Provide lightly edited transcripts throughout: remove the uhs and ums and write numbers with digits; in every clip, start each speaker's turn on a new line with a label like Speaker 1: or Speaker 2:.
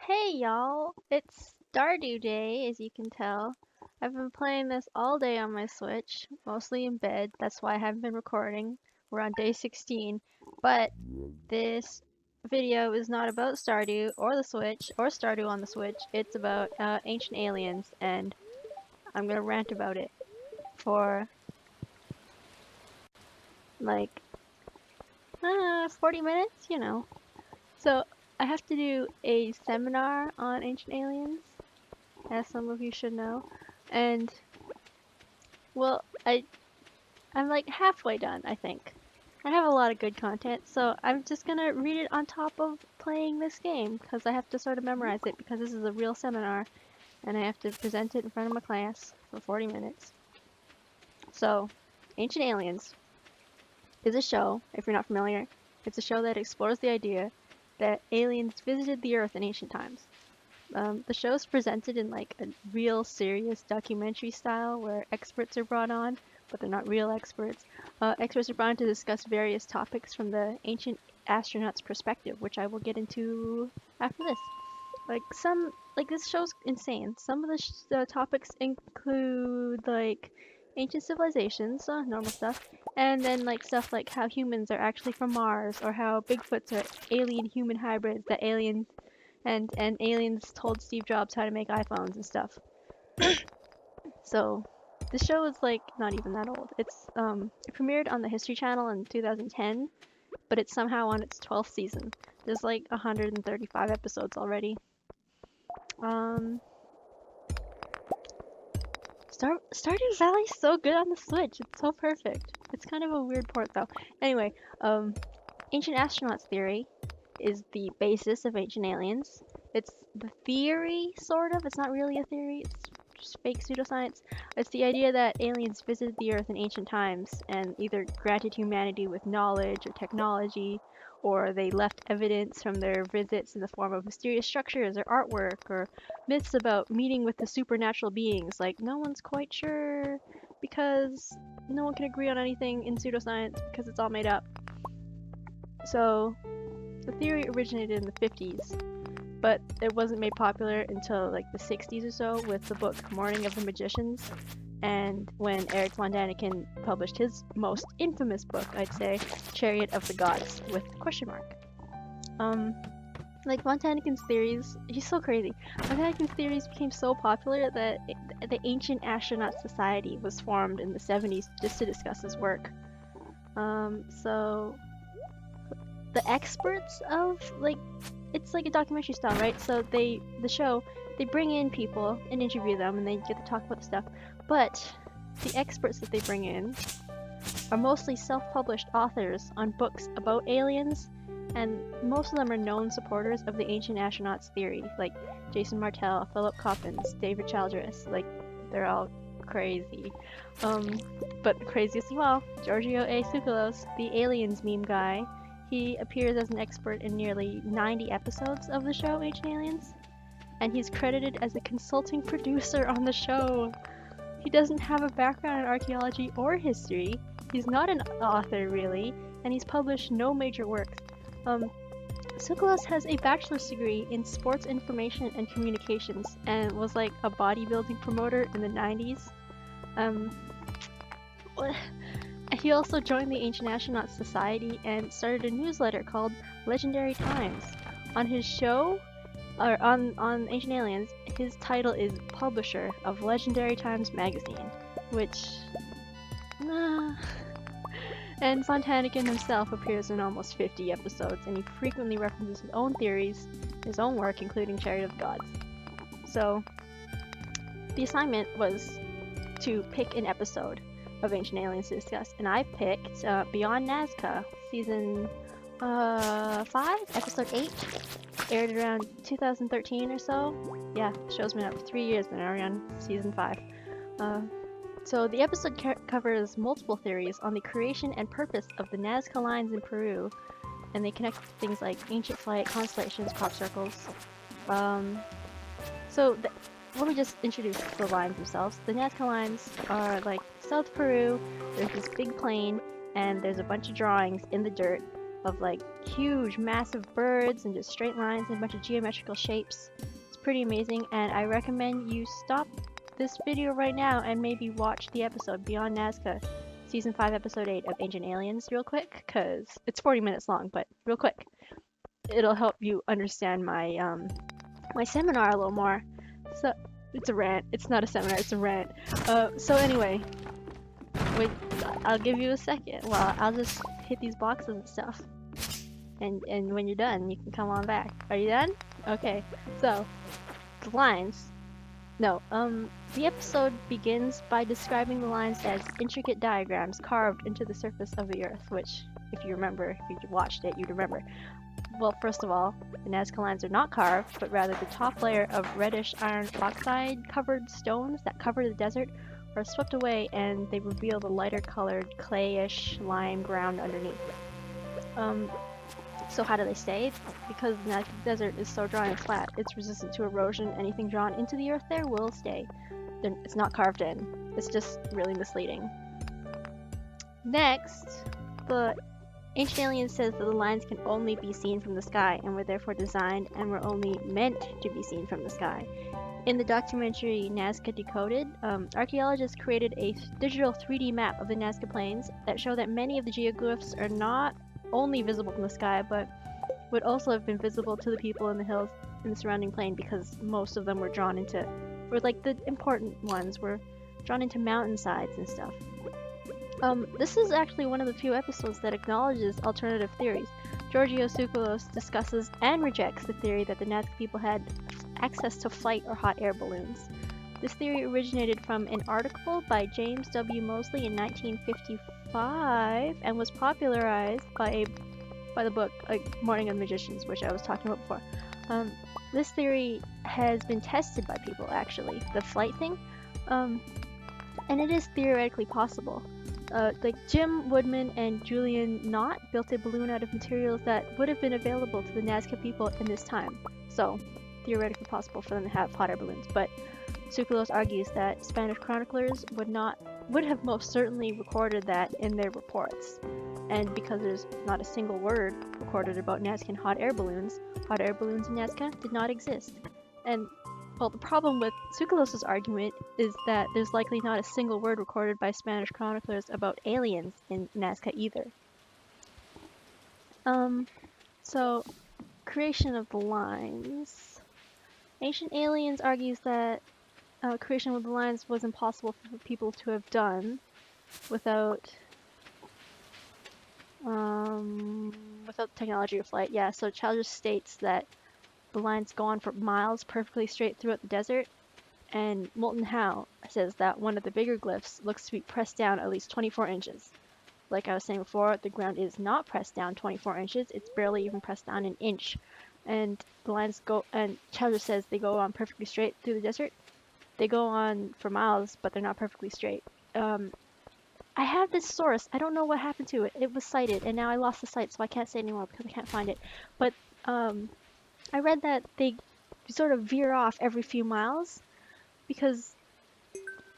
Speaker 1: Hey y'all, it's Stardew Day, as you can tell. I've been playing this all day on my Switch, mostly in bed. That's why I haven't been recording. We're on day 16. But this video is not about Stardew or the Switch or Stardew on the Switch. It's about Ancient Aliens, and I'm gonna rant about it for like 40 minutes, So I have to do a seminar on Ancient Aliens, as some of you should know. And well, I'm like halfway done, I think. I have a lot of good content, so I'm just gonna read it on top of playing this game because I have to sort of memorize it because this is a real seminar and I have to present it in front of my class for 40 minutes. So, Ancient Aliens is a show, if you're not familiar. It's a show that explores the idea that aliens visited the Earth in ancient times. The show is presented in like a real serious documentary style where experts are brought on, but they're not real experts. Experts are brought on to discuss various topics from the ancient astronaut's perspective, which I will get into after this. Like this show's insane. Some of the topics include like ancient civilizations, normal stuff, and then like stuff like how humans are actually from Mars, or how Bigfoots are alien human hybrids that aliens told Steve Jobs how to make iPhones and stuff. So the show is like not even that old. It premiered on the History Channel in 2010, but it's somehow on its 12th season. There's like 135 episodes already. Um Stardew Valley's so good on the Switch. It's so perfect. It's kind of a weird port though. Anyway, Ancient Astronauts Theory is the basis of Ancient Aliens. It's the theory, sort of. It's not really a theory, it's just fake pseudoscience. It's the idea that aliens visited the Earth in ancient times and either granted humanity with knowledge or technology, or they left evidence from their visits in the form of mysterious structures or artwork, or myths about meeting with the supernatural beings. Like, no one's quite sure because no one can agree on anything in pseudoscience because it's all made up. So, the theory originated in the 50s, but it wasn't made popular until like the 60s or so with the book Morning of the Magicians, and when Eric von Daniken published his most infamous book, I'd say, Chariot of the Gods with question mark. Like von Daniken's theories, he's so crazy. Von Daniken's theories became so popular that the Ancient Astronaut Society was formed in the 70s just to discuss his work. So the experts of like it's like a documentary style, right? So the show, they bring in people and interview them and they get to talk about the stuff. But the experts that they bring in are mostly self-published authors on books about aliens, and most of them are known supporters of the ancient astronauts theory, like Jason Martell, Philip Coppens, David Childress. Like, they're all crazy. But the craziest of all, Giorgio A. Tsoukalos, the aliens meme guy. He appears as an expert in nearly 90 episodes of the show Ancient Aliens, and he's credited as a consulting producer on the show. He doesn't have a background in archaeology or history, he's not an author really, and he's published no major works. Tsoukalos has a bachelor's degree in sports information and communications, and was like a bodybuilding promoter in the 90s. He also joined the Ancient Astronaut Society and started a newsletter called Legendary Times. On his show, or on Ancient Aliens, his title is Publisher of Legendary Times magazine, which... And von Daniken himself appears in almost 50 episodes, and he frequently references his own theories, his own work, including Chariot of the Gods. So, the assignment was to pick an episode of Ancient Aliens to discuss, and I picked Beyond Nazca, season 5, episode 8, aired around 2013 or so. Yeah, the show's been out for 3 years, but now we're on season 5. So the episode covers multiple theories on the creation and purpose of the Nazca lines in Peru, and they connect things like ancient flight, constellations, crop circles. Let me just introduce the lines themselves. The Nazca lines are like South Peru, there's this big plain, and there's a bunch of drawings in the dirt of like huge, massive birds and just straight lines and a bunch of geometrical shapes. It's pretty amazing, and I recommend you stop this video right now and maybe watch the episode Beyond Nazca, Season 5, Episode 8 of Ancient Aliens real quick, because it's 40 minutes long, but real quick. It'll help you understand my my seminar a little more. So, it's a rant. It's not a seminar, it's a rant. So anyway, wait, I'll give you a second. Well, I'll just hit these boxes and stuff. And when you're done, you can come on back. Are you done? Okay. So, the lines. No, the episode begins by describing the lines as intricate diagrams carved into the surface of the earth, which, if you remember, if you watched it, you'd remember. Well, first of all, the Nazca lines are not carved, but rather the top layer of reddish iron oxide covered stones that cover the desert are swept away and they reveal the lighter colored clayish lime ground underneath. So how do they stay? Because the Nazca desert is so dry and flat, it's resistant to erosion. Anything drawn into the earth there will stay. It's not carved in. It's just really misleading. Next, the Ancient Aliens says that the lines can only be seen from the sky and were therefore designed and were only meant to be seen from the sky. In the documentary Nazca Decoded, archaeologists created a digital 3D map of the Nazca Plains that show that many of the geoglyphs are not only visible from the sky, but would also have been visible to the people in the hills in the surrounding plain, because most of them were drawn into, or like the important ones were drawn into mountainsides and stuff. This is actually one of the few episodes that acknowledges alternative theories. Giorgio Tsoukalos discusses and rejects the theory that the Nazca people had access to flight or hot air balloons. This theory originated from an article by James W. Moseley in 1955 and was popularized by the book Morning of the Magicians, which I was talking about before. This theory has been tested by people, actually, the flight thing, and it is theoretically possible. Like Jim Woodman and Julian Knott built a balloon out of materials that would have been available to the Nazca people in this time, so theoretically possible for them to have hot air balloons. But Tsoukalos argues that Spanish chroniclers would have most certainly recorded that in their reports, and because there's not a single word recorded about Nazcan hot air balloons in Nazca did not exist. And well, the problem with Tsoukalos' argument is that there's likely not a single word recorded by Spanish chroniclers about aliens in Nazca either. So, creation of the lines. Ancient Aliens argues that creation of the lines was impossible for people to have done without technology of flight. Yeah, so Childress states that the lines go on for miles perfectly straight throughout the desert, and Moulton Howe says that one of the bigger glyphs looks to be pressed down at least 24 inches. Like I was saying before, the ground is not pressed down 24 inches, it's barely even pressed down an inch. And the lines go, and Childress says they go on perfectly straight through the desert. They go on for miles, but they're not perfectly straight. I have this source, I don't know what happened to it. It was cited, and now I lost the site, so I can't say anymore because I can't find it. But, I read that they sort of veer off every few miles because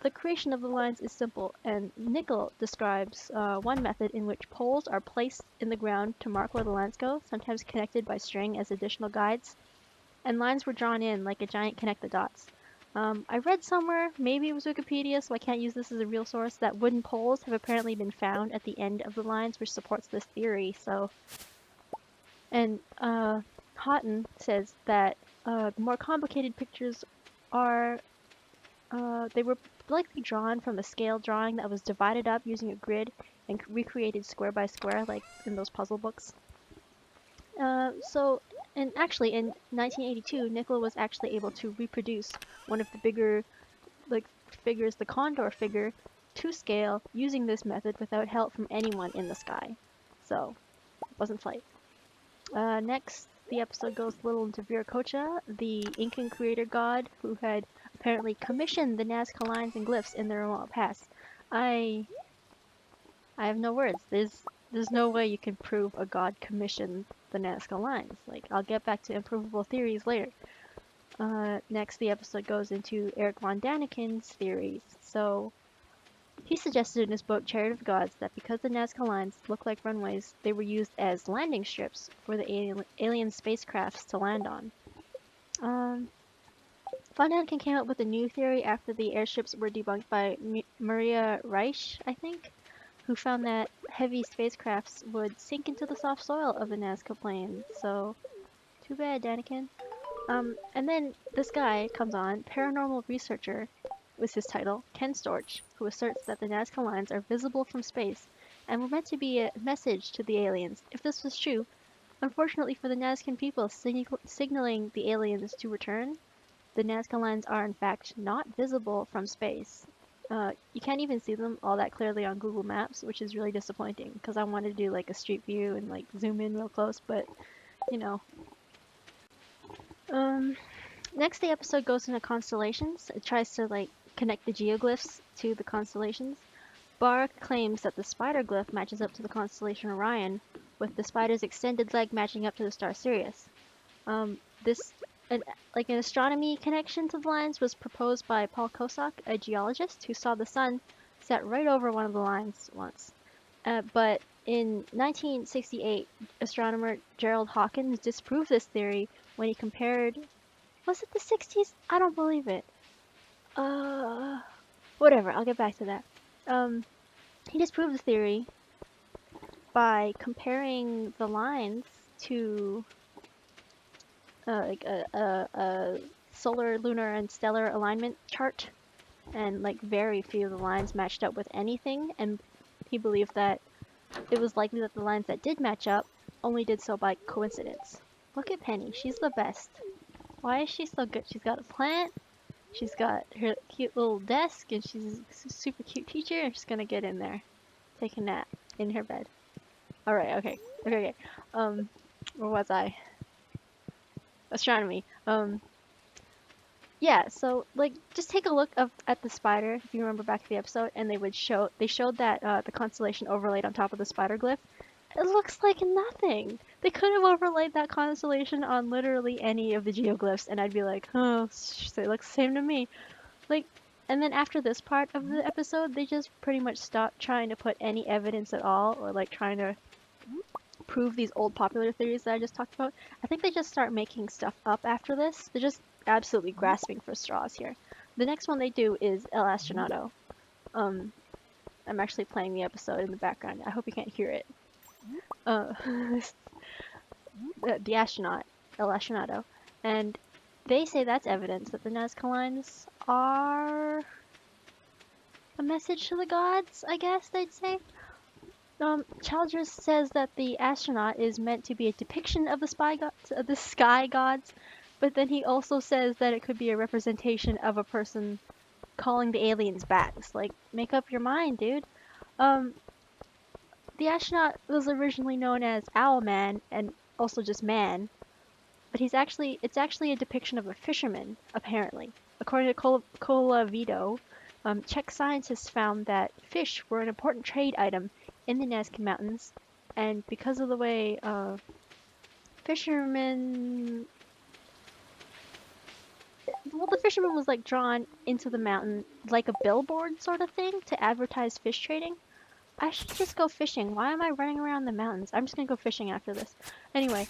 Speaker 1: the creation of the lines is simple, and Nickel describes one method in which poles are placed in the ground to mark where the lines go, sometimes connected by string as additional guides, and lines were drawn in like a giant connect the dots. I read somewhere, maybe it was Wikipedia, so I can't use this as a real source, that wooden poles have apparently been found at the end of the lines, which supports this theory, so... And, Houghton says that the more complicated pictures are, they were likely drawn from a scale drawing that was divided up using a grid and recreated square by square, like in those puzzle books. And actually in 1982, Nicola was actually able to reproduce one of the bigger, like, figures, the condor figure, to scale using this method without help from anyone in the sky. So, it wasn't flight. Next, the episode goes a little into Viracocha, the Incan creator god who had apparently commissioned the Nazca lines and glyphs in the remote past. I have no words. There's no way you can prove a god commissioned the Nazca lines. Like, I'll get back to improvable theories later. Next, the episode goes into Eric von Daniken's theories. So, He suggested in his book Chariot of the Gods that because the Nazca lines look like runways, they were used as landing strips for the alien spacecrafts to land on. Von Däniken came up with a new theory after the airships were debunked by Maria Reich, I think, who found that heavy spacecrafts would sink into the soft soil of the Nazca Plains. So, too bad, Däniken. And then this guy comes on, paranormal researcher was his title, Ken Storch, who asserts that the Nazca lines are visible from space and were meant to be a message to the aliens. If this was true, unfortunately for the Nazcan people signaling the aliens to return, the Nazca lines are in fact not visible from space. You can't even see them all that clearly on Google Maps, which is really disappointing because I wanted to do like a street view and like zoom in real close, but you know. Next the episode goes into constellations. It tries to like connect the geoglyphs to the constellations. Barr claims that the spider glyph matches up to the constellation Orion, with the spider's extended leg matching up to the star Sirius. This like an astronomy connection to the lines was proposed by Paul Kosak, a geologist who saw the sun set right over one of the lines once. But in 1968, astronomer Gerald Hawkins disproved this theory when he compared. Was it the 60s? I don't believe it. Whatever. I'll get back to that. He disproved the theory by comparing the lines to like a solar, lunar, and stellar alignment chart, and like very few of the lines matched up with anything, and he believed that it was likely that the lines that did match up only did so by coincidence. Look at Penny, she's the best. Why is she so good? She's got a plant, she's got her cute little desk, and she's a super cute teacher, and she's gonna get in there, take a nap in her bed. Alright, okay. Where was I? Astronomy. Yeah, so like just take a look at the spider if you remember back to the episode, and they showed that the constellation overlaid on top of the spider glyph. It looks like nothing. They could have overlaid that constellation on literally any of the geoglyphs, and I'd be like, oh, it looks the same to me. Like, and then after this part of the episode, they just pretty much stopped trying to put any evidence at all, or like trying to prove these old popular theories that I just talked about. I think they just start making stuff up after this. They're just absolutely grasping for straws here. The next one they do is El Astronato. I'm actually playing the episode in the background. I hope you can't hear it. The astronaut, El Astronato, and they say that's evidence that the Nazca lines are a message to the gods, I guess they'd say. Childress says that the astronaut is meant to be a depiction of the sky gods, but then he also says that it could be a representation of a person calling the aliens back. It's like, make up your mind, dude. The astronaut was originally known as Owlman and also just man, but it's actually a depiction of a fisherman, apparently. According to Colavito, Czech scientists found that fish were an important trade item in the Nazca Mountains, and because of the way fishermen, well, the fisherman was like drawn into the mountain like a billboard sort of thing to advertise fish trading. I should just go fishing. Why am I running around the mountains? I'm just gonna go fishing after this. Anyway,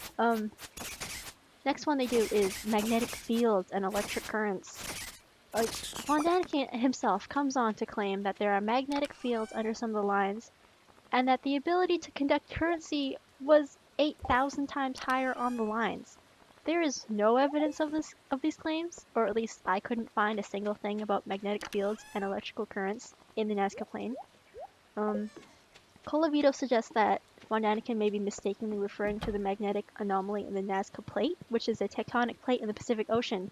Speaker 1: next one they do is magnetic fields and electric currents. Like, Von Däniken himself comes on to claim that there are magnetic fields under some of the lines, and that the ability to conduct currency was 8,000 times higher on the lines. There is no evidence of these claims, or at least I couldn't find a single thing about magnetic fields and electrical currents in the Nazca Plain. Colavito suggests that Von Däniken may be mistakenly referring to the magnetic anomaly in the Nazca Plate, which is a tectonic plate in the Pacific Ocean.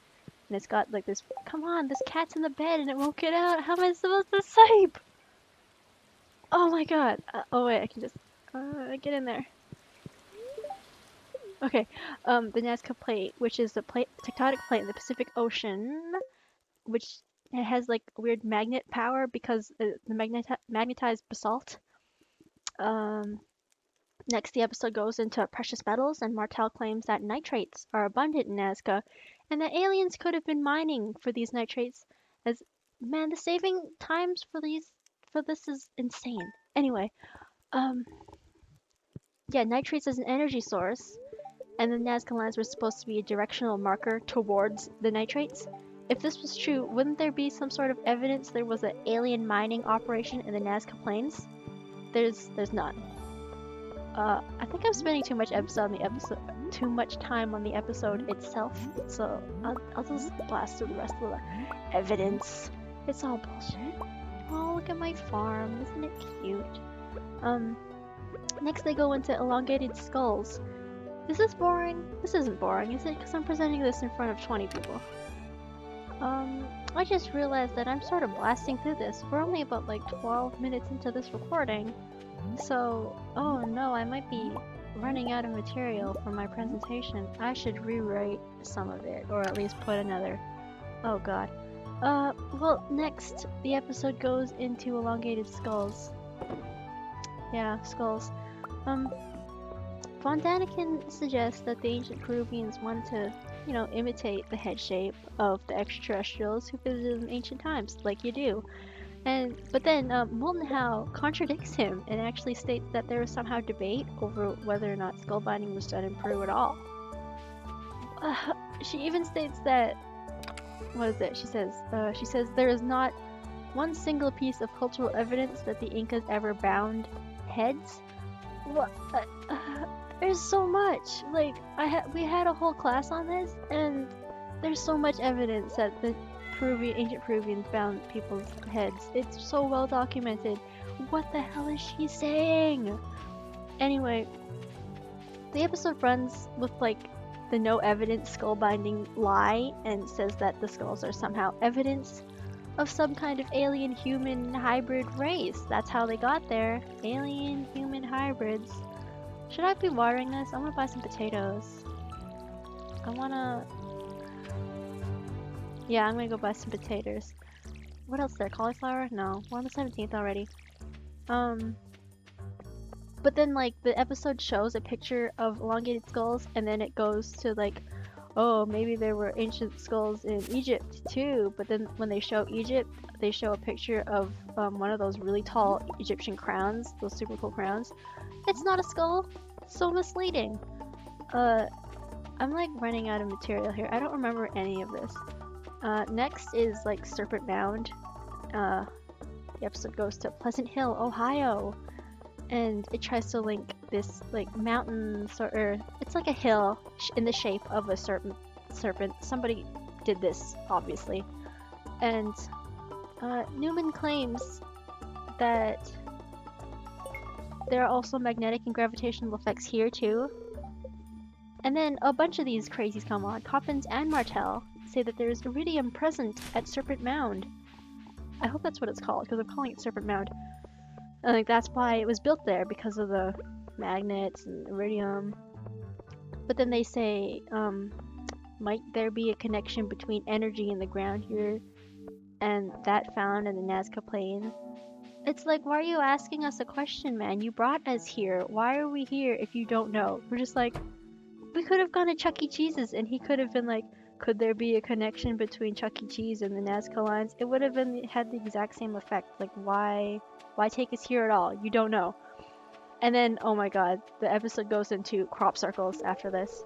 Speaker 1: And it's got like this, come on, this cat's in the bed and it won't get out. How am I supposed to sleep? Oh my god. Oh wait, I can just get in there. Okay, the Nazca Plate, which is the tectonic plate in the Pacific Ocean, which it has like weird magnet power because the magnetized basalt. Next, the episode goes into precious metals, and Martel claims that nitrates are abundant in Nazca, and that aliens could have been mining for these nitrates. As man, the saving times for these for this is insane. Anyway, um, yeah, nitrates as an energy source, and the Nazca lines were supposed to be a directional marker towards the nitrates. If this was true, wouldn't there be some sort of evidence there was an alien mining operation in the Nazca Plains? There's none. I think I'm spending too much time on the episode itself, so I'll just blast through the rest of the evidence. It's all bullshit. Oh, look at my farm, isn't it cute? Next they go into elongated skulls. This is boring. This isn't boring, is it? Because I'm presenting this in front of 20 people. I just realized that I'm sort of blasting through this. We're only about like 12 minutes into this recording. So, oh no, I might be running out of material for my presentation. I should rewrite some of it, or at least put another. Oh god. Well, next, the episode goes into elongated skulls. Yeah, skulls. Von Daniken suggests that the ancient Peruvians wanted to, you know, imitate the head shape of the extraterrestrials who visited in ancient times, like you do. But then Moltenhau contradicts him and actually states that there was somehow debate over whether or not skull binding was done in Peru at all. She even states that, what is it? She says there is not one single piece of cultural evidence that the Incas ever bound heads. What? There's so much. Like we had a whole class on this, and there's so much evidence that the ancient Peruvians bound people's heads. It's so well documented. What the hell is she saying? Anyway, the episode runs with like the no evidence skull binding lie and says that the skulls are somehow evidence of some kind of alien human hybrid race. That's how they got there. Alien human hybrids. Should I be watering this? I want to buy some potatoes. Yeah, I'm gonna go buy some potatoes. What else there? Cauliflower? No. We're on the 17th already. But then like the episode shows a picture of elongated skulls and then it goes to like, oh, maybe there were ancient skulls in Egypt too. But then when they show Egypt, they show a picture of one of those really tall Egyptian crowns, those super cool crowns. It's not a skull. It's so misleading. I'm like running out of material here. I don't remember any of this. Next is like Serpent Mound. The episode goes to Pleasant Hill, Ohio, and it tries to link this like mountain or it's like a hill in the shape of a serpent. Somebody did this, obviously, and Newman claims that there are also magnetic and gravitational effects here too. And then a bunch of these crazies come on. Coppins and Martel say that there is iridium present at Serpent Mound. I hope that's what it's called, because I'm calling it Serpent Mound. I think that's why it was built there, because of the magnets and iridium. But then they say, might there be a connection between energy in the ground here and that found in the Nazca Plains? It's like, why are you asking us a question, man? You brought us here. Why are we here if you don't know? We're just like, we could have gone to Chuck E. Cheese's and he could have been like, could there be a connection between Chuck E. Cheese and the Nazca lines? It would have had the exact same effect. Like, why take us here at all? You don't know. And then, oh my god, the episode goes into crop circles after this.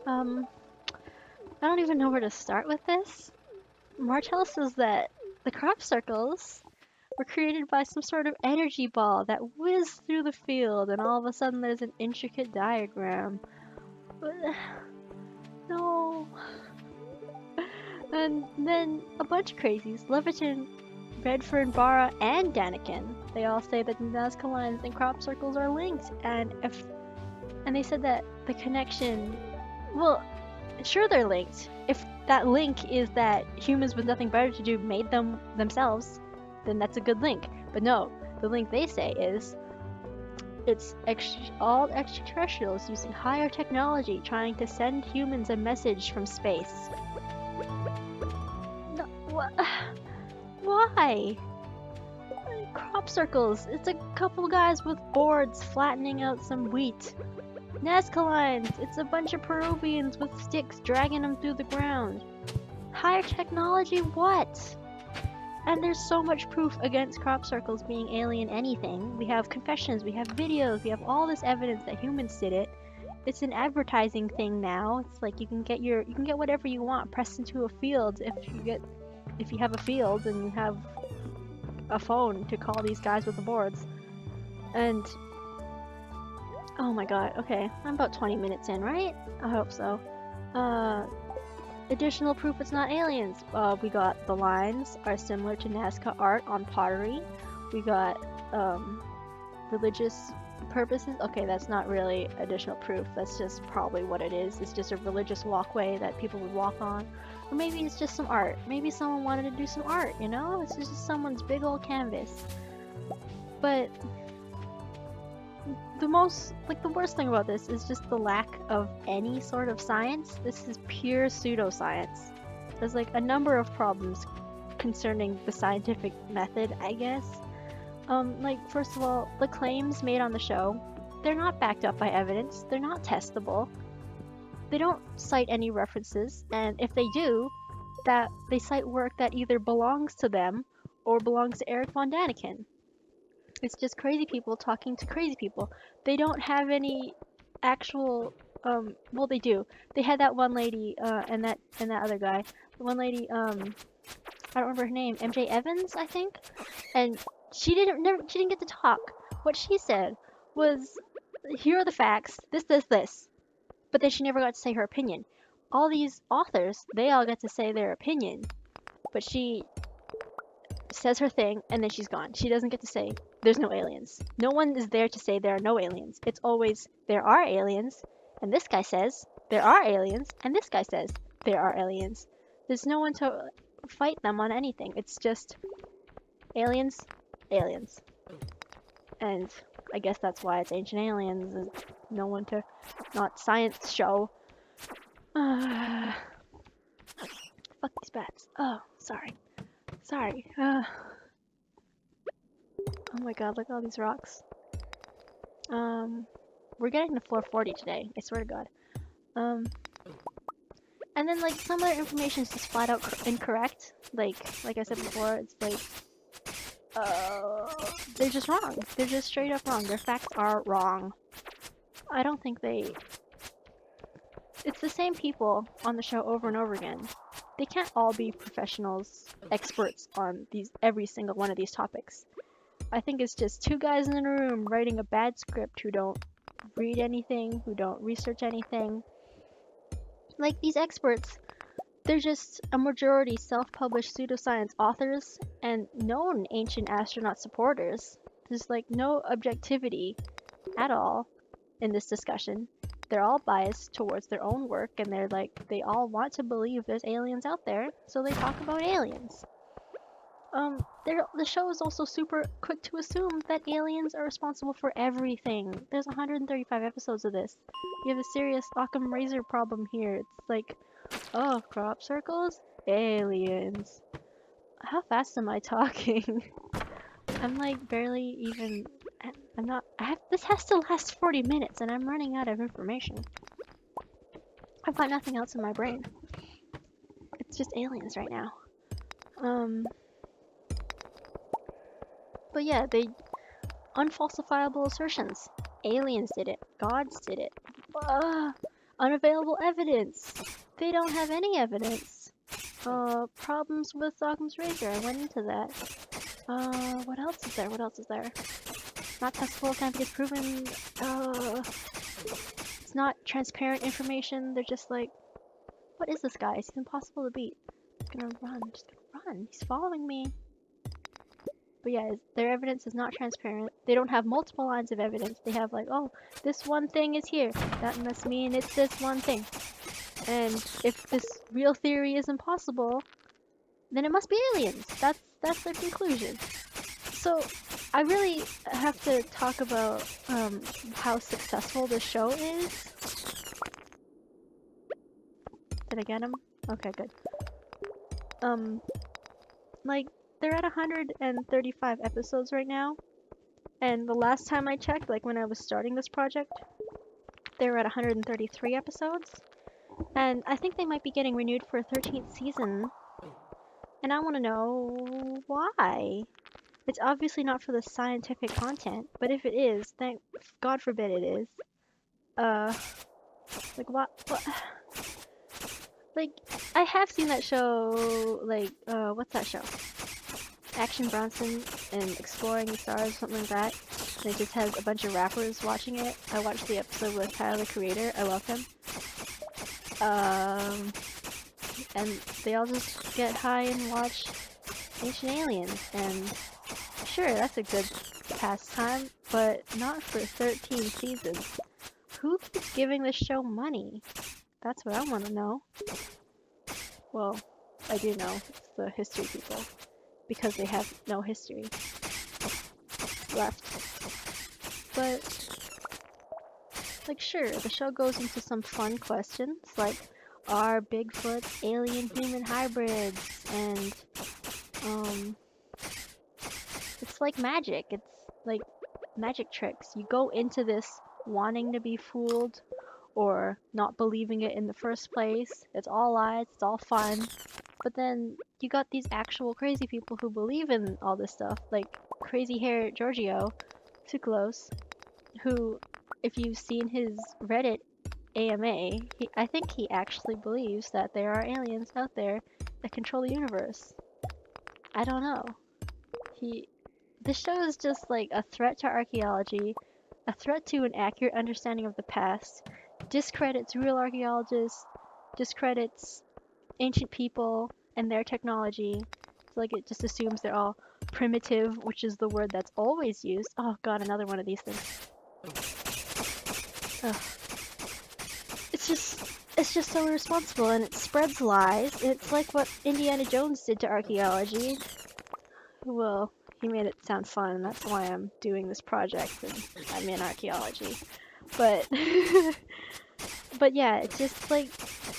Speaker 1: I don't even know where to start with this. Martel says that the crop circles were created by some sort of energy ball that whizzed through the field, and all of a sudden there's an intricate diagram. No. And then a bunch of crazies, Leviton, Redfern, Barra, and Daniken, they all say that the Nazca lines and crop circles are linked, and they said that the connection, well, sure they're linked. If that link is that humans with nothing better to do made them themselves, then that's a good link. But no, the link they say is it's all extraterrestrials using higher technology trying to send humans a message from space. No, why? Crop circles. It's a couple guys with boards flattening out some wheat. Nazca lines. It's a bunch of Peruvians with sticks dragging them through the ground. Higher technology? What? And there's so much proof against crop circles being alien anything. We have confessions, we have videos, we have all this evidence that humans did it. It's an advertising thing now. It's like you can get whatever you want pressed into a field if you have a field and you have a phone to call these guys with the boards. And oh my god, okay, I'm about 20 minutes in, right? I hope so. Additional proof it's not aliens. We got the lines are similar to Nazca art on pottery. We got religious purposes. Okay, that's not really additional proof. That's just probably what it is. It's just a religious walkway that people would walk on. Or maybe it's just some art. Maybe someone wanted to do some art, you know? It's just someone's big old canvas. But the worst thing about this is just the lack of any sort of science. This is pure pseudoscience. There's like a number of problems concerning the scientific method, I guess. Like, first of all, the claims made on the show, they're not backed up by evidence, they're not testable, they don't cite any references, and if they do, that they cite work that either belongs to them or belongs to Eric Von Daniken. It's just crazy people talking to crazy people. They don't have any actual, well, they do. They had that one lady, and that other guy. The one lady, I don't remember her name, MJ Evans, I think? And she didn't get to talk. What she said was, here are the facts, this. But then she never got to say her opinion. All these authors, they all get to say their opinion. But she says her thing, and then she's gone. She doesn't get to say, there's no aliens. No one is there to say there are no aliens. It's always, there are aliens, and this guy says, there are aliens, and this guy says, there are aliens. There's no one to fight them on anything. It's just, aliens, aliens. And I guess that's why it's Ancient Aliens. There's no one to, not science show. Fuck these bats. Oh, sorry. Oh my god, look at all these rocks. We're getting to floor 40 today, I swear to god. And then like some of their information is just flat out incorrect. Like I said before, it's like, they're just wrong. They're just straight up wrong. Their facts are wrong. I don't think it's the same people on the show over and over again. They can't all be professionals, experts on every single one of these topics. I think it's just two guys in a room writing a bad script who don't read anything, who don't research anything. Like, these experts, they're just a majority self-published pseudoscience authors and known ancient astronaut supporters. There's like no objectivity at all in this discussion. They're all biased towards their own work, and they all want to believe there's aliens out there, so they talk about aliens. The show is also super quick to assume that aliens are responsible for everything. There's 135 episodes of this. You have a serious Occam razor problem here. It's like, oh, crop circles? Aliens. How fast am I talking? I'm like barely even... this has to last 40 minutes and I'm running out of information. I've got nothing else in my brain. It's just aliens right now. But yeah, unfalsifiable assertions. Aliens did it. Gods did it. Unavailable evidence. They don't have any evidence. Problems with Occam's razor. I went into that. What else is there? Not testable, can't be disproven. It's not transparent information. They're just like, what is this guy? He's impossible to beat. Just gonna run. He's following me. But yeah, their evidence is not transparent. They don't have multiple lines of evidence. They have like, oh, this one thing is here. That must mean it's this one thing. And if this real theory is impossible, then it must be aliens. That's their conclusion. So I really have to talk about how successful this show is. Did I get him? Okay, good. Like, they're at 135 episodes right now, and the last time I checked, like when I was starting this project, they were at 133 episodes, and I think they might be getting renewed for a 13th season. And I want to know why. It's obviously not for the scientific content, but if it is, thank God forbid it is. Uh, like what? Like, I have seen that show, like, what's that show? Action Bronson and Exploring the Stars, something like that. And it just has a bunch of rappers watching it. I watched the episode with Tyler, the Creator. I love him. And they all just get high and watch Ancient Aliens. And sure, that's a good pastime, but not for 13 seasons. Who keeps giving this show money? That's what I want to know. Well, I do know. It's the history people. Because they have no history left. But, like, sure, the show goes into some fun questions, like, are Bigfoot alien-human hybrids? And, it's like magic. It's like magic tricks. You go into this wanting to be fooled or not believing it in the first place. It's all lies, it's all fun. But then you got these actual crazy people who believe in all this stuff, like crazy hair Giorgio Tsoukalos, who, if you've seen his Reddit AMA, I think he actually believes that there are aliens out there that control the universe. I don't know. This show is just like a threat to archaeology, a threat to an accurate understanding of the past, discredits real archaeologists, discredits ancient people and their technology. It's like it just assumes they're all primitive, which is the word that's always used. Oh god, another one of these things. Ugh. It's just so irresponsible and it spreads lies. It's like what Indiana Jones did to archaeology. Well, he made it sound fun, and that's why I'm doing this project, and I'm in archaeology. But, but yeah, it's just like,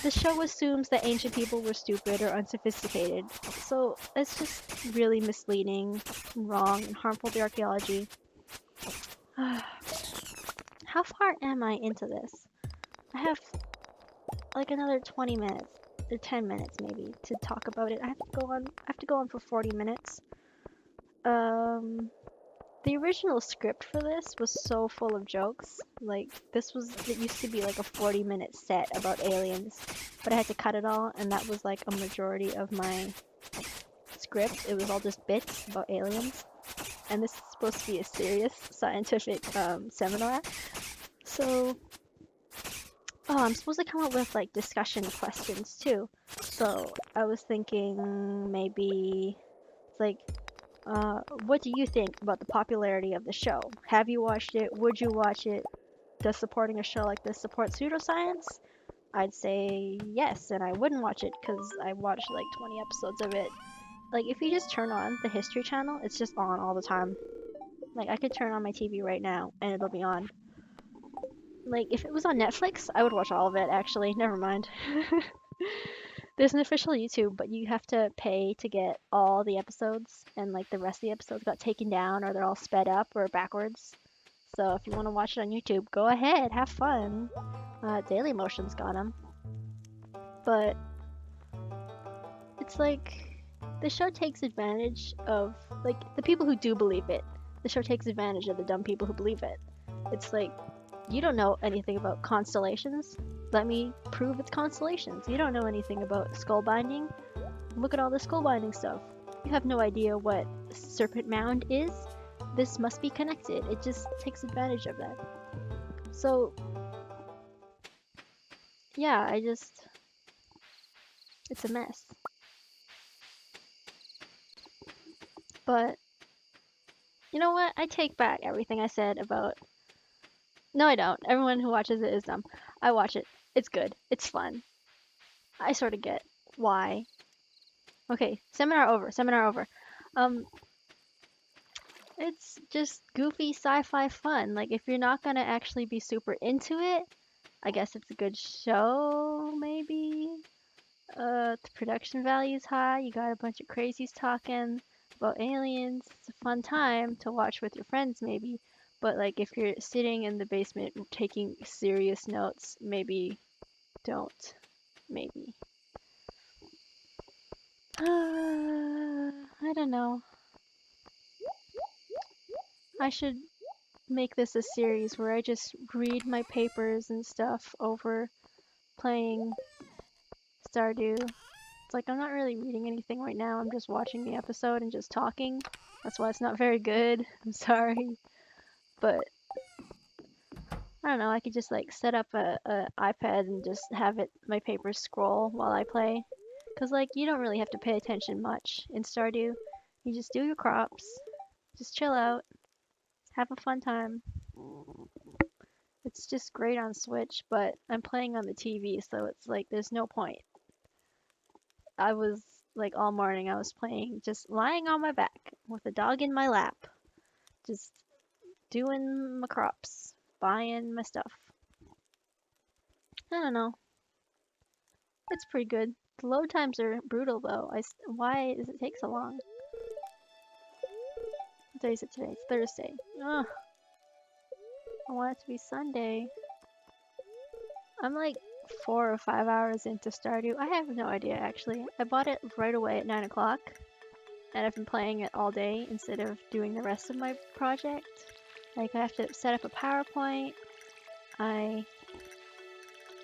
Speaker 1: the show assumes that ancient people were stupid or unsophisticated, so it's just really misleading, and wrong, and harmful to archaeology. How far am I into this? I have like another 20 minutes, or 10 minutes maybe, to talk about it. I have to go on for 40 minutes. The original script for this was so full of jokes. Like, it used to be like a 40-minute set about aliens, but I had to cut it all, and that was like a majority of my script. It was all just bits about aliens, and this is supposed to be a serious scientific seminar. So, I'm supposed to come up with like discussion questions too. So I was thinking maybe it's like, what do you think about the popularity of the show? Have you watched it? Would you watch it? Does supporting a show like this support pseudoscience? I'd say yes, and I wouldn't watch it because I watched like 20 episodes of it. Like, if you just turn on the History Channel, it's just on all the time. Like, I could turn on my TV right now and it'll be on. Like, if it was on Netflix, I would watch all of it, actually. Never mind. There's an official YouTube, but you have to pay to get all the episodes, and like the rest of the episodes got taken down, or they're all sped up or backwards. So if you want to watch it on YouTube, go ahead, have fun. Daily Motion's got them. But it's like the show takes advantage of like the people who do believe it. The show takes advantage of the dumb people who believe it. It's like, you don't know anything about constellations. Let me prove it's constellations. You don't know anything about skull binding. Look at all the skull binding stuff. You have no idea what Serpent Mound is. This must be connected. It just takes advantage of that. So, yeah, it's a mess. But, you know what? I take back everything I said about... No, I don't. Everyone who watches it is dumb. I watch it. It's good. It's fun. I sort of get why. Okay, seminar over. Seminar over. It's just goofy sci-fi fun. Like, if you're not gonna actually be super into it, I guess it's a good show, maybe. The production value is high. You got a bunch of crazies talking about aliens. It's a fun time to watch with your friends, maybe. But like, if you're sitting in the basement taking serious notes, maybe don't. Maybe. I don't know. I should make this a series where I just read my papers and stuff over playing Stardew. It's like I'm not really reading anything right now, I'm just watching the episode and just talking. That's why it's not very good. I'm sorry. But I don't know, I could just like set up a iPad and just have it my papers scroll while I play. Cause like you don't really have to pay attention much in Stardew. You just do your crops, just chill out, have a fun time. It's just great on Switch, but I'm playing on the TV, so it's like there's no point. I was like all morning I was playing just lying on my back with a dog in my lap, just doing my crops, buying my stuff. I don't know. It's pretty good. The load times are brutal though. Why does it take so long? What day is it today? It's Thursday. Ugh. I want it to be Sunday. I'm like 4 or 5 hours into Stardew. I have no idea actually. I bought it right away at 9 o'clock. And I've been playing it all day instead of doing the rest of my project. Like I have to set up a PowerPoint.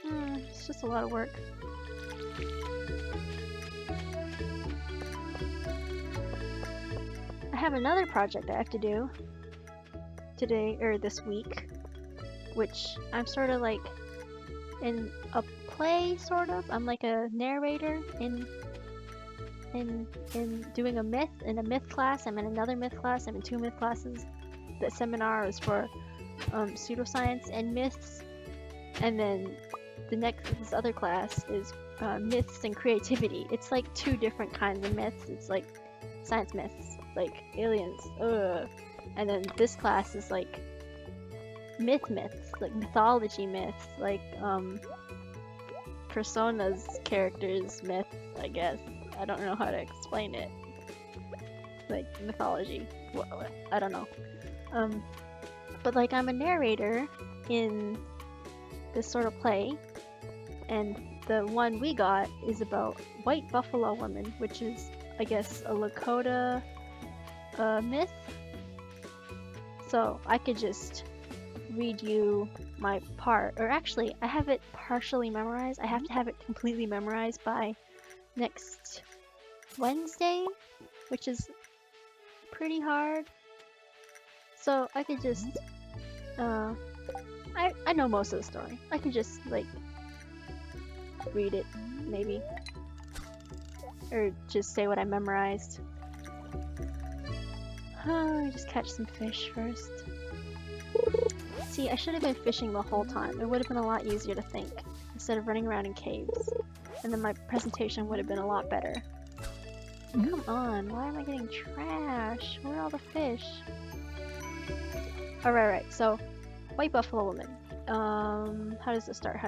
Speaker 1: It's just a lot of work. I have another project I have to do today, or this week, which I'm sort of like in a play, sort of. I'm like a narrator in doing a myth in a myth class. I'm in another myth class. I'm in 2 myth classes. The seminar is for pseudoscience and myths, and then this other class is myths and creativity. It's like 2 different kinds of myths. It's like science myths, like aliens, and then this class is like myths, like mythology myths, like Persona's characters myths, I guess. I don't know how to explain it. Like mythology. I don't know. But like I'm a narrator in this sort of play, and the one we got is about white buffalo woman, which is, I guess, a Lakota myth. So I could just read you my part, or actually I have it partially memorized. I have to have it completely memorized by next Wednesday, which is pretty hard. So I could just I know most of the story. I could just like read it maybe, or just say what I memorized. Just catch some fish first. See, I should have been fishing the whole time. It would have been a lot easier to think instead of running around in caves, and then my presentation would have been a lot better. Come on, why am I getting trash? Where are all the fish? Oh, right, so white buffalo woman. How does it start?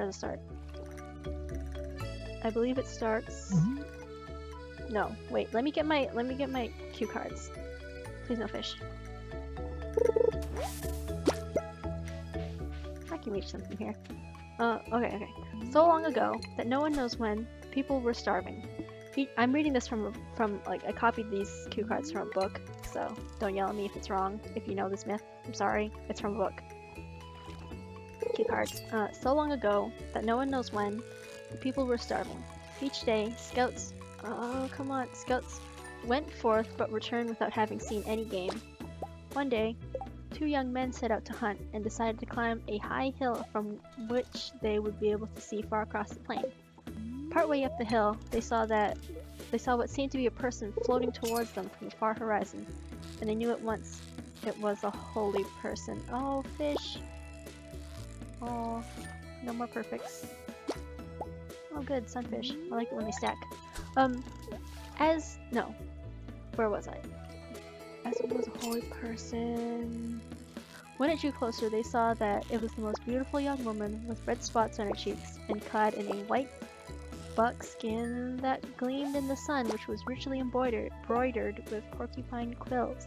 Speaker 1: I believe it starts. No, wait. Let me get my cue cards. Please no fish. I can reach something here. Okay. So long ago that no one knows when, people were starving. I'm reading this from like I copied these cue cards from a book, so don't yell at me if it's wrong. If you know this myth, I'm sorry. It's from a book. Cue cards. So long ago that no one knows when, the people were starving. Each day, scouts went forth but returned without having seen any game. One day, 2 young men set out to hunt and decided to climb a high hill from which they would be able to see far across the plain. Partway up the hill, they saw what seemed to be a person floating towards them from the far horizon, and they knew at once it was a holy person. Oh, fish! Oh, no more perfects. Oh good, sunfish. I like it when they stack. Where was I? As it was a holy person. When it drew closer, they saw that it was the most beautiful young woman with red spots on her cheeks and clad in a white buckskin that gleamed in the sun, which was richly embroidered with porcupine quills.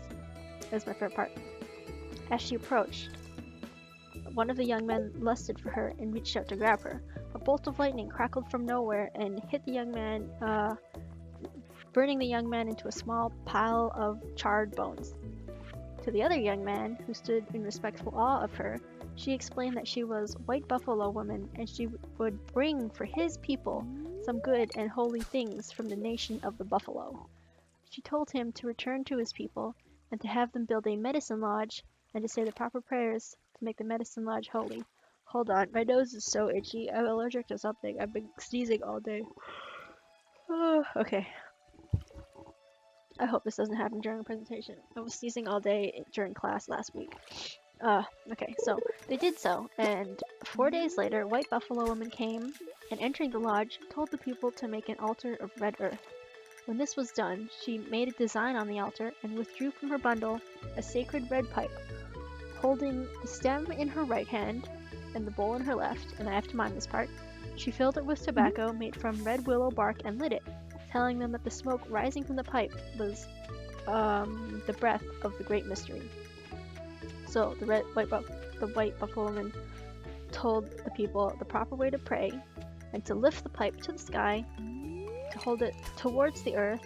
Speaker 1: That was my favorite part. As she approached, one of the young men lusted for her and reached out to grab her. A bolt of lightning crackled from nowhere and hit the young man burning the young man into a small pile of charred bones. To the other young man, who stood in respectful awe of her, she explained that she was White Buffalo Woman and she would bring for his people some good and holy things from the nation of the buffalo. She told him to return to his people and to have them build a medicine lodge and to say the proper prayers to make the medicine lodge holy. Hold on, my nose is so itchy. I'm allergic to something. I've been sneezing all day. Okay. I hope this doesn't happen during a presentation. I was sneezing all day during class last week. Okay, so they did so, and 4 days later, White Buffalo Woman came and entering the lodge, told the people to make an altar of red earth. When this was done, she made a design on the altar and withdrew from her bundle a sacred red pipe. Holding the stem in her right hand and the bowl in her left, and I have to mind this part, she filled it with tobacco made from red willow bark and lit it, telling them that the smoke rising from the pipe was the breath of the great mystery. So the white buffalo woman told the people the proper way to pray and to lift the pipe to the sky, to hold it towards the earth,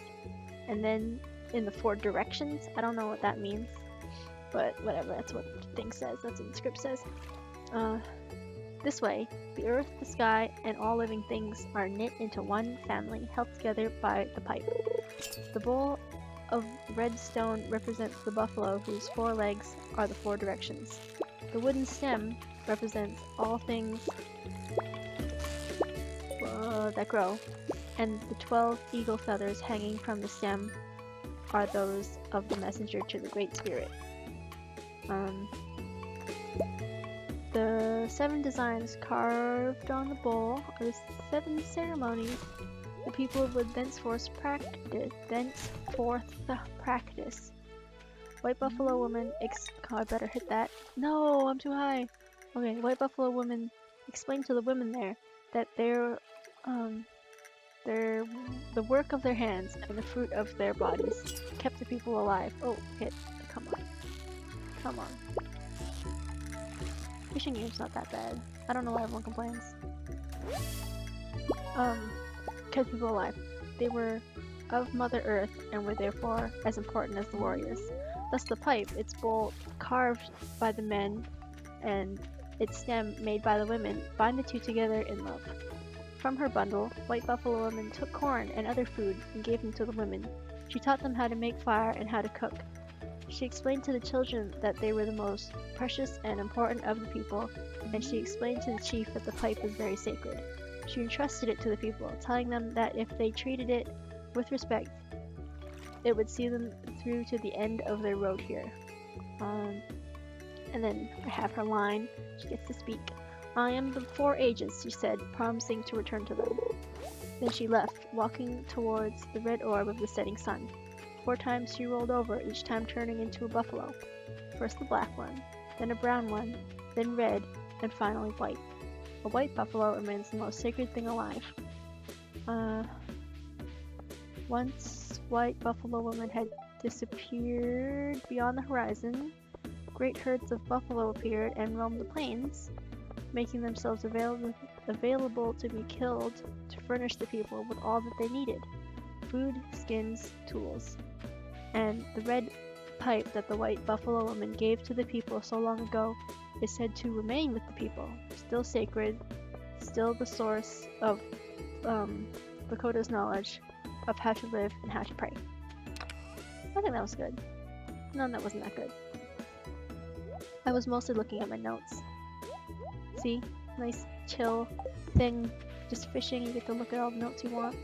Speaker 1: and then in the 4 directions. I don't know what that means, but whatever, that's what the thing says, that's what the script says. This way, the earth, the sky, and all living things are knit into one family, held together by the pipe. The bowl of red stone represents the buffalo whose 4 legs are the 4 directions. The wooden stem represents all things that grow, and the 12 eagle feathers hanging from the stem are those of the messenger to the Great Spirit. The 7 designs carved on the bowl are the 7 ceremonies the people would thenceforth practice. White Buffalo Woman I better hit that. No, I'm too high. Okay, White Buffalo Woman explained to the women there that the work of their hands and the fruit of their bodies kept the people alive. Oh, hit. Come on. Come on. Fishing game's not that bad. I don't know why everyone complains. Kept people alive. They were of Mother Earth and were therefore as important as the warriors. Thus the pipe, its bowl carved by the men and its stem made by the women, bind the two together in love. From her bundle, White Buffalo Woman took corn and other food and gave them to the women. She taught them how to make fire and how to cook. She explained to the children that they were the most precious and important of the people, and she explained to the chief that the pipe was very sacred. She entrusted it to the people, telling them that if they treated it with respect, it would see them through to the end of their road here. And then I have her line. She gets to speak. I am the 4 ages, she said, promising to return to them. Then she left, walking towards the red orb of the setting sun. 4 times she rolled over, each time turning into a buffalo. First the black one, then a brown one, then red, and finally white. A white buffalo remains the most sacred thing alive. Once White Buffalo Woman had disappeared beyond the horizon, great herds of buffalo appeared and roamed the plains, making themselves available to be killed to furnish the people with all that they needed: food, skins, tools. And the red pipe that the White Buffalo Woman gave to the people so long ago is said to remain with the people, still sacred, still the source of Lakota's knowledge of how to live and how to pray. I think that was good. No, that wasn't that good. I was mostly looking at my notes. See? Nice chill thing. Just fishing, you get to look at all the notes you want.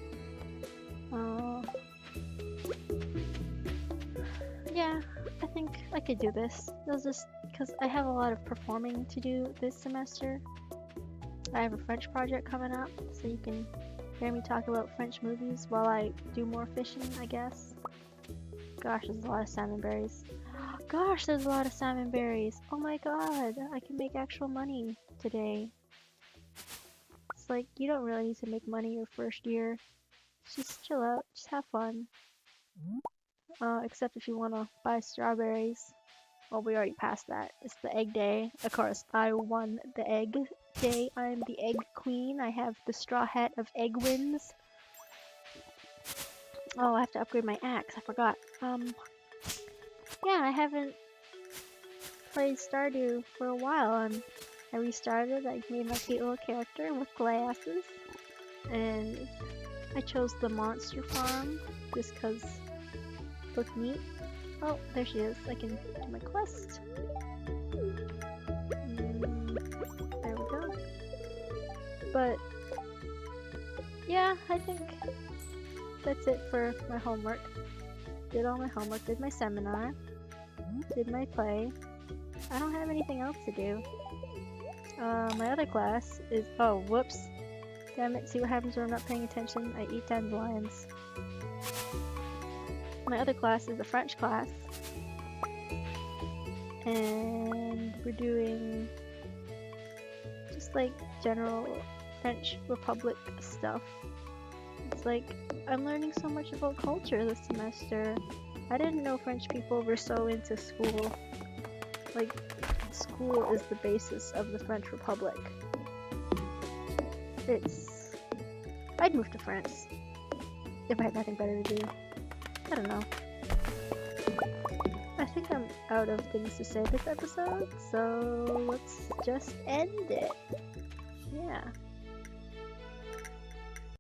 Speaker 1: Yeah, I think I could do this. It was just because I have a lot of performing to do this semester. I have a French project coming up, so you can hear me talk about French movies while I do more fishing, I guess. Gosh, there's a lot of salmon berries. Gosh, there's a lot of salmon berries. Oh my god, I can make actual money today. It's like, you don't really need to make money your first year. Just chill out, just have fun. Except if you want to buy strawberries. Well, we already passed that. It's the egg day. Of course, I won the egg day. I'm the egg queen. I have the straw hat of egg wins. Oh, I have to upgrade my axe. I forgot. Yeah, I haven't played Stardew for a while, and I restarted. I made my cute little character with glasses, and I chose the monster farm just 'cause it looked neat. Oh, there she is. I can do my quest. There we go. But yeah, I think that's it for my homework. Did all my homework, did my seminar, did my play. I don't have anything else to do. My other class is, oh, whoops. Damn it, see what happens when I'm not paying attention? I eat dandelions. My other class is a French class. And we're doing just like general French Republic stuff. It's like, I'm learning so much about culture this semester. I didn't know French people were so into school. Like, school is the basis of the French Republic. I'd move to France if I had nothing better to do. I don't know. I think I'm out of things to say this episode, so let's just end it. Yeah.